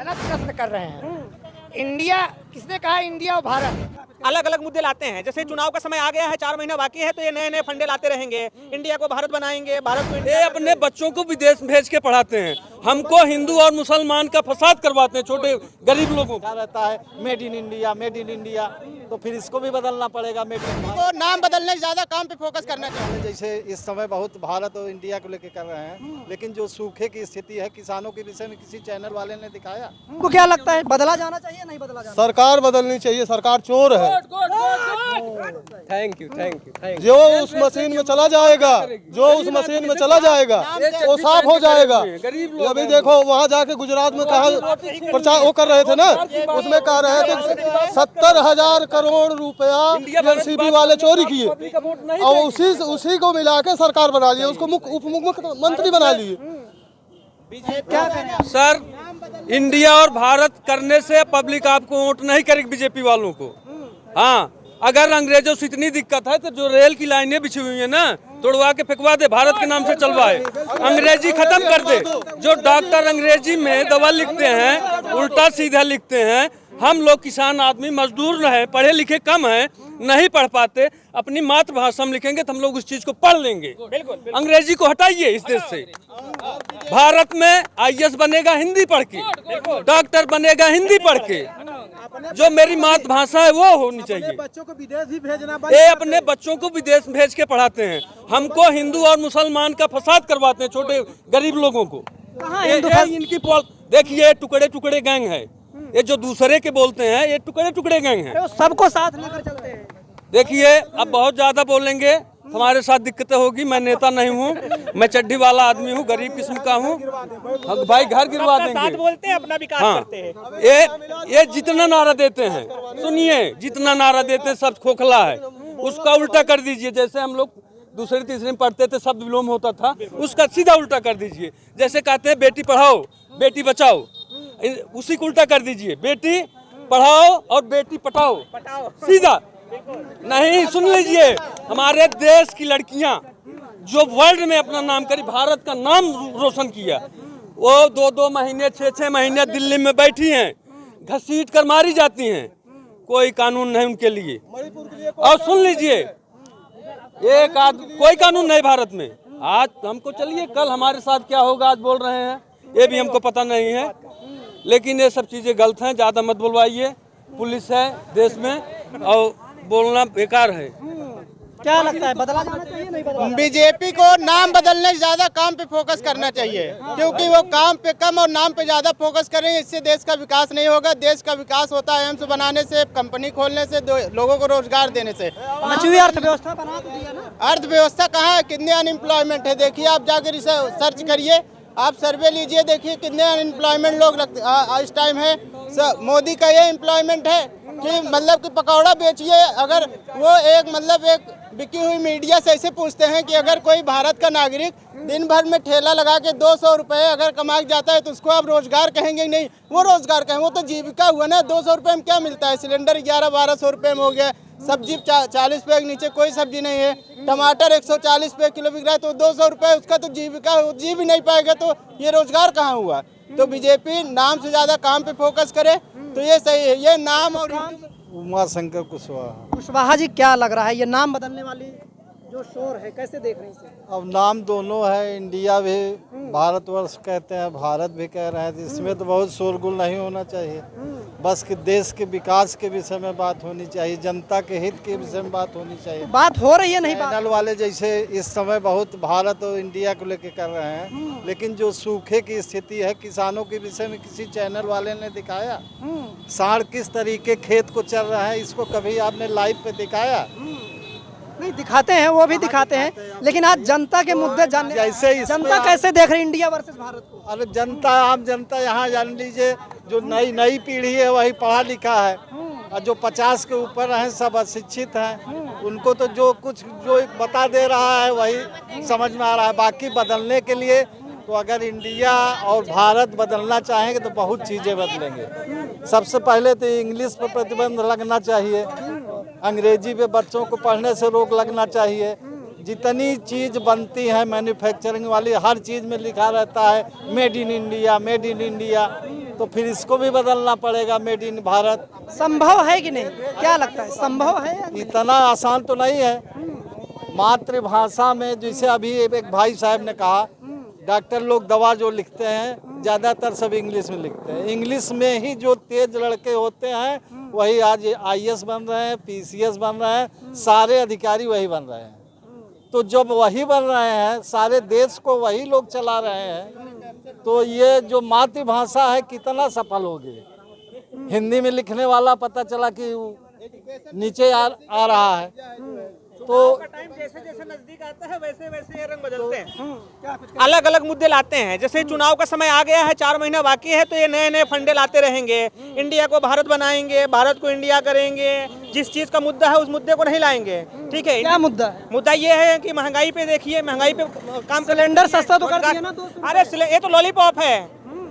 गलत प्रश्न कर रहे हैं। इंडिया किसने कहा? इंडिया और भारत अलग अलग मुद्दे लाते हैं। जैसे चुनाव का समय आ गया है, 4 महीना बाकी है, तो ये नए नए फंडे लाते रहेंगे। इंडिया को भारत बनाएंगे, भारत को ये अपने बच्चों को विदेश भेज के पढ़ाते हैं, हमको हिंदू और मुसलमान का फसाद करवाते हैं, छोटे गरीब लोगों को। रहता है made in India, made in India, तो फिर इसको भी बदलना पड़ेगा। मेड इन इंडिया तो नाम बदलने से ज्यादा काम पे फोकस करना चाहिए। जैसे इस समय बहुत भारत और इंडिया को लेकर कर रहे हैं, लेकिन जो सूखे की स्थिति है किसानों के विषय में किसी चैनल वाले ने दिखाया। आपको क्या लगता है, बदला जाना चाहिए नहीं बदला जाना? सरकार बदलनी चाहिए, सरकार चोर है। Thank you thank you thank जो उस मशीन में चला जाएगा, जो उस मशीन में चला जाएगा वो साफ हो जाएगा। अभी देखो वहाँ जाके गुजरात में कहा प्रचार वो कर रहे थे ना, उसमें कह रहे थे 70,000 करोड़ रुपया एनसीबी वाले चोरी किए और उसी को मिला के सरकार बना लिए, उसको उप मुख्यमंत्री बना लिए। सर, इंडिया और भारत करने से पब्लिक आपको वोट नहीं करेगी, बीजेपी वालों को। हाँ, अगर अंग्रेजों से इतनी दिक्कत है तो जो रेल की लाइनें बिछी हुई है ना, तोड़वा के फेंकवा दे, भारत के नाम से चलवाए, अंग्रेजी खत्म कर दे। जो डॉक्टर अंग्रेजी में दवा लिखते हैं, उल्टा सीधा लिखते हैं। हम लोग किसान आदमी मजदूर है, पढ़े लिखे कम है, नहीं पढ़ पाते, अपनी मातृभाषा में लिखेंगे तो हम लोग उस चीज को पढ़ लेंगे। अंग्रेजी को हटाइए इस देश से। भारत में आईएएस बनेगा हिंदी पढ़ के, डॉक्टर बनेगा हिंदी पढ़ के। जो मेरी मातृभाषा है वो होनी चाहिए। बच्चों को विदेश भी भेजना, ये अपने बच्चों को विदेश भेज के पढ़ाते हैं, हमको हिंदू और मुसलमान का फसाद करवाते हैं, छोटे गरीब लोगों को। इनकी देखिए टुकड़े टुकड़े गैंग है, ये जो दूसरे के बोलते हैं ये टुकड़े टुकड़े गैंग है। सबको साथ लेकर चलते हैं। देखिए अब बहुत ज्यादा बोलेंगे, हमारे साथ दिक्कतें होगी। मैं नेता नहीं हूँ, मैं चड्डी वाला आदमी हूँ, गरीब किस्म का हूँ। भाई घर गिरवा देंगे। साथ बोलते हैं, अपना विकास हाँ, करते हैं। ये जितना नारा देते हैं, सुनिए, जितना नारा देते हैं सब खोखला है, उसका उल्टा कर दीजिए। जैसे हम लोग दूसरे तीसरे में पढ़ते थे, शब्द विलोम होता था, उसका सीधा उल्टा कर दीजिए। जैसे कहते हैं बेटी पढ़ाओ बेटी बचाओ, उसी को उल्टा कर दीजिए, बेटी पढ़ाओ और बेटी पटाओ, सीधा। नहीं, सुन लीजिए, हमारे देश की लड़कियां जो वर्ल्ड में अपना नाम करी, भारत का नाम रोशन किया, वो 2-2 महीने 6-6 महीने दिल्ली में बैठी हैं, घसीट कर मारी जाती हैं, कोई कानून नहीं उनके लिए। और सुन लीजिए, कोई कानून नहीं भारत में। आज हमको, चलिए कल हमारे साथ क्या होगा आज बोल रहे हैं, ये भी हमको पता नहीं है, लेकिन ये सब चीजें गलत हैं, ज्यादा मत बुलवाइए। पुलिस है देश में और बोलना बेकार है। क्या लगता है, बदला जाना चाहिए नहीं बदला? बीजेपी को नाम बदलने से ज्यादा काम पे फोकस करना चाहिए, क्योंकि वो काम पे कम और नाम पे ज्यादा फोकस करें, इससे देश का विकास नहीं होगा। देश का विकास होता है एम्स बनाने से, कंपनी खोलने से, लोगों को रोजगार देने से। मछली अर्थव्यवस्था बना तो दिया ना। अर्थव्यवस्था कहाँ है, कितने अनएम्प्लॉयमेंट है, देखिए आप जाकर सर्च करिए, आप सर्वे लीजिए, देखिए कितने अनएम्प्लॉयमेंट लोग इस टाइम है। मोदी का ये एम्प्लॉयमेंट है कि मतलब कि पकौड़ा बेचिए। अगर वो एक बिकी हुई मीडिया से ऐसे पूछते हैं कि अगर कोई भारत का नागरिक दिन भर में ठेला लगा के 200 रुपये अगर कमा जाता है तो उसको आप रोजगार कहेंगे नहीं, वो रोजगार कहेंगे, वो तो जीविका हुआ ना। 200 रुपये में क्या मिलता है? सिलेंडर 1100-1200 रुपये में हो गया, सब्जी 40 रुपये के नीचे कोई सब्जी नहीं है, टमाटर 140 रुपये किलो बिक रहा है, तो 200 रुपये उसका तो जीविका जी भी नहीं पाएगा, तो ये रोजगार कहाँ हुआ? तो बीजेपी नाम से ज्यादा काम पे फोकस करे तो ये सही है। ये नाम और उमाशंकर कुशवाहा जी, क्या लग रहा है ये नाम बदलने वाली जो शोर है, कैसे देख रहे हैं इसे? अब नाम दोनों है, इंडिया भी भारतवर्ष कहते हैं, भारत भी कह रहे हैं, इसमें तो बहुत शोरगुल नहीं होना चाहिए। बस कि देश के विकास के विषय में बात होनी चाहिए, जनता के हित के विषय में बात होनी चाहिए। बात हो रही है नहीं? चैनल वाले जैसे इस समय बहुत भारत और इंडिया को लेकर कर रहे हैं, लेकिन जो सूखे की स्थिति है किसानों के विषय में किसी चैनल वाले ने दिखाया? सांड किस तरीके खेत को चल रहा है, इसको कभी आपने लाइव पे दिखाया? नहीं दिखाते हैं, वो भी दिखाते हैं, लेकिन आज जनता के मुद्दे जानने, जैसे जनता कैसे देख रही इंडिया वर्सेस भारत को? अरे जनता, आम जनता यहाँ जान लीजिए, जो नई पीढ़ी है वही पढ़ा लिखा है, और जो 50 के ऊपर हैं सब अशिक्षित हैं। उनको तो जो बता दे रहा है वही समझ में आ रहा है। बाकी बदलने के लिए तो अगर इंडिया और भारत बदलना चाहेंगे तो बहुत चीज़ें बदलेंगे। सबसे पहले तो इंग्लिश पर प्रतिबंध लगना चाहिए, अंग्रेजी पे बच्चों को पढ़ने से रोक लगना चाहिए। जितनी चीज़ बनती है मैन्युफैक्चरिंग वाली, हर चीज़ में लिखा रहता है made in India, made in India, तो फिर इसको भी बदलना पड़ेगा, मेड इन भारत। संभव है कि नहीं, क्या लगता है, संभव है या नहीं? इतना आसान तो नहीं है। मातृभाषा में, जैसे अभी एक भाई साहब ने कहा, डॉक्टर लोग दवा जो लिखते हैं ज़्यादातर सब इंग्लिश में लिखते हैं। इंग्लिश में ही जो तेज लड़के होते हैं वही आज IAS बन रहे हैं, PCS बन रहे हैं, सारे अधिकारी वही बन रहे हैं। तो जब वही बन रहे हैं, सारे देश को वही लोग चला रहे हैं, तो ये जो मातृभाषा है कितना सफल होगी। हिंदी में लिखने वाला पता चला कि नीचे आ रहा है। तो टाइम जैसे जैसे नजदीक आता है वैसे वैसे ये रंग बदलते हैं, अलग अलग मुद्दे लाते हैं। जैसे चुनाव का समय आ गया है, 4 महीना बाकी है, तो ये नए नए फंडे लाते रहेंगे। इंडिया को भारत बनाएंगे, भारत को इंडिया करेंगे। जिस चीज का मुद्दा है उस मुद्दे को नहीं लाएंगे। ठीक है, क्या मुद्दा है? मुद्दा ये है कि महंगाई पे देखिए, महंगाई पे काम सिलेंडर सस्ता तो कर दिया ना 200। अरे ये तो लॉलीपॉप है।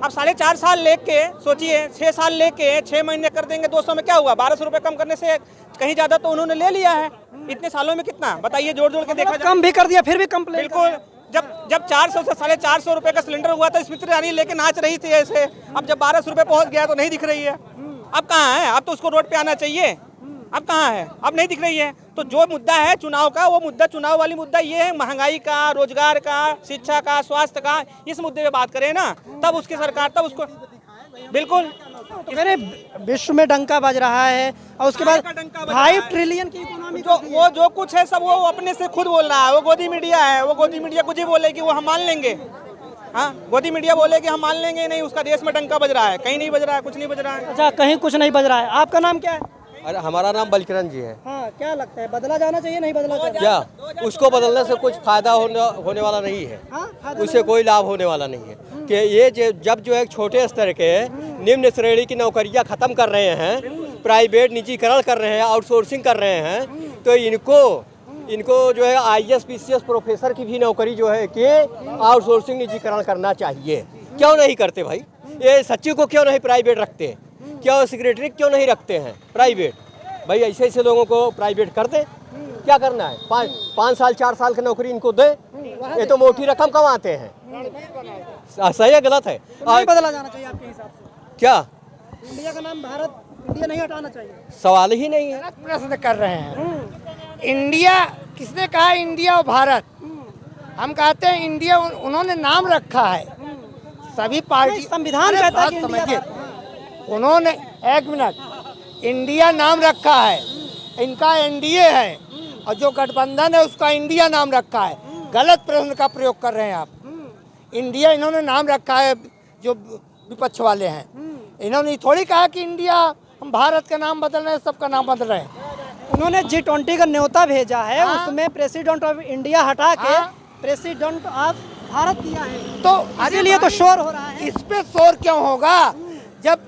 अब 4.5 साल लेके सोचिए, 6 साल लेके 6 महीने कर देंगे 200 में, क्या हुआ? 1200 रुपए कम करने से कहीं ज्यादा तो उन्होंने ले लिया है। इतने सालों में कितना बताइए, जोड़ जोड़ के देखा जाए। कम भी कर दिया फिर भी कंप्लेंट। बिल्कुल, जब 400 से 450 रुपए का सिलेंडर हुआ था, स्मृति ईरानी लेके नाच रही थी ऐसे। अब जब 1200 रुपए पहुंच गया तो नहीं दिख रही है। अब कहाँ है? अब तो उसको रोड पे आना चाहिए। अब कहाँ है? अब नहीं दिख रही है। तो जो मुद्दा है चुनाव का, वो मुद्दा, चुनाव वाली मुद्दा ये है, महंगाई का, रोजगार का, शिक्षा का, स्वास्थ्य का, इस मुद्दे पे बात करें ना, तब उसकी सरकार, तब उसको बिल्कुल। तो कह रहे विश्व में डंका बज रहा है और उसके बाद 5 ट्रिलियन की इकोनॉमी जो कुछ है सब वो अपने से खुद बोल रहा है। वो गोदी मीडिया है, वो गोदी मीडिया कुछ ही बोलेगी, वो हम मान लेंगे। हाँ, गोदी मीडिया बोलेगी हम मान लेंगे, नहीं उसका देश में डंका बज रहा है, कहीं नहीं बज रहा है, कुछ नहीं बज रहा है। अच्छा, कहीं कुछ नहीं बज रहा है। आपका नाम क्या है? अरे हमारा नाम बलकिरण जी है। हाँ, क्या लगता है, बदला जाना चाहिए, नहीं बदला चाहिए? क्या उसको बदलने से कुछ फायदा होने वाला नहीं है। हाँ, उससे कोई लाभ होने वाला नहीं है कि ये जब जो है छोटे स्तर के निम्न श्रेणी की नौकरियां खत्म कर रहे हैं, प्राइवेट निजीकरण कर रहे हैं, आउटसोर्सिंग कर रहे हैं, तो इनको जो है IAS PCS प्रोफेसर की भी नौकरी जो है कि आउटसोर्सिंग निजीकरण करना चाहिए। क्यों नहीं करते भाई? ये सचिव को क्यों नहीं प्राइवेट रखते? क्यों सेक्रेटरी क्यों नहीं रखते हैं प्राइवेट? भाई ऐसे ऐसे लोगों को प्राइवेट कर दे। क्या करना है? 5 साल 4 साल की नौकरी इनको दे, ये तो मोटी रकम कमाते हैं। सही है गलत है? नहीं बदला जाना चाहिए आपके हिसाब से? क्या इंडिया का नाम भारत, इंडिया नहीं हटाना चाहिए? सवाल ही नहीं है। प्रश्न कर रहे हैं। इंडिया किसने कहा? इंडिया और भारत। हम कहते हैं इंडिया, उन्होंने नाम रखा है। सभी पार्टी, संविधान कहता है कि इंडिया समझिए, उन्होंने, एक मिनट, इंडिया नाम रखा है, इनका NDA है, और जो गठबंधन है उसका इंडिया नाम रखा है। गलत प्रश्न का प्रयोग कर रहे हैं आप। इंडिया इन्होंने नाम रखा है, जो विपक्ष वाले हैं। इन्होंने थोड़ी कहा कि इंडिया, हम भारत का नाम बदल रहे हैं, सबका नाम बदल रहे हैं। उन्होंने G20 का न्योता भेजा है, उसमें प्रेसिडेंट ऑफ इंडिया हटा के प्रेसिडेंट ऑफ भारत किया है, तो इसीलिए तो शोर हो रहा है। इस पे शोर क्यों होगा? जब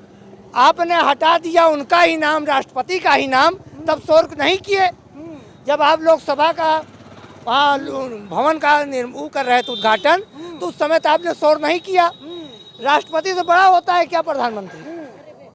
आपने हटा दिया उनका ही नाम, राष्ट्रपति का ही नाम, तब शोर नहीं किए। जब आप लोकसभा का वहाँ भवन का वो कर रहे थे उद्घाटन, तो उस समय तो आपने शोर नहीं किया। राष्ट्रपति से बड़ा होता है क्या प्रधानमंत्री?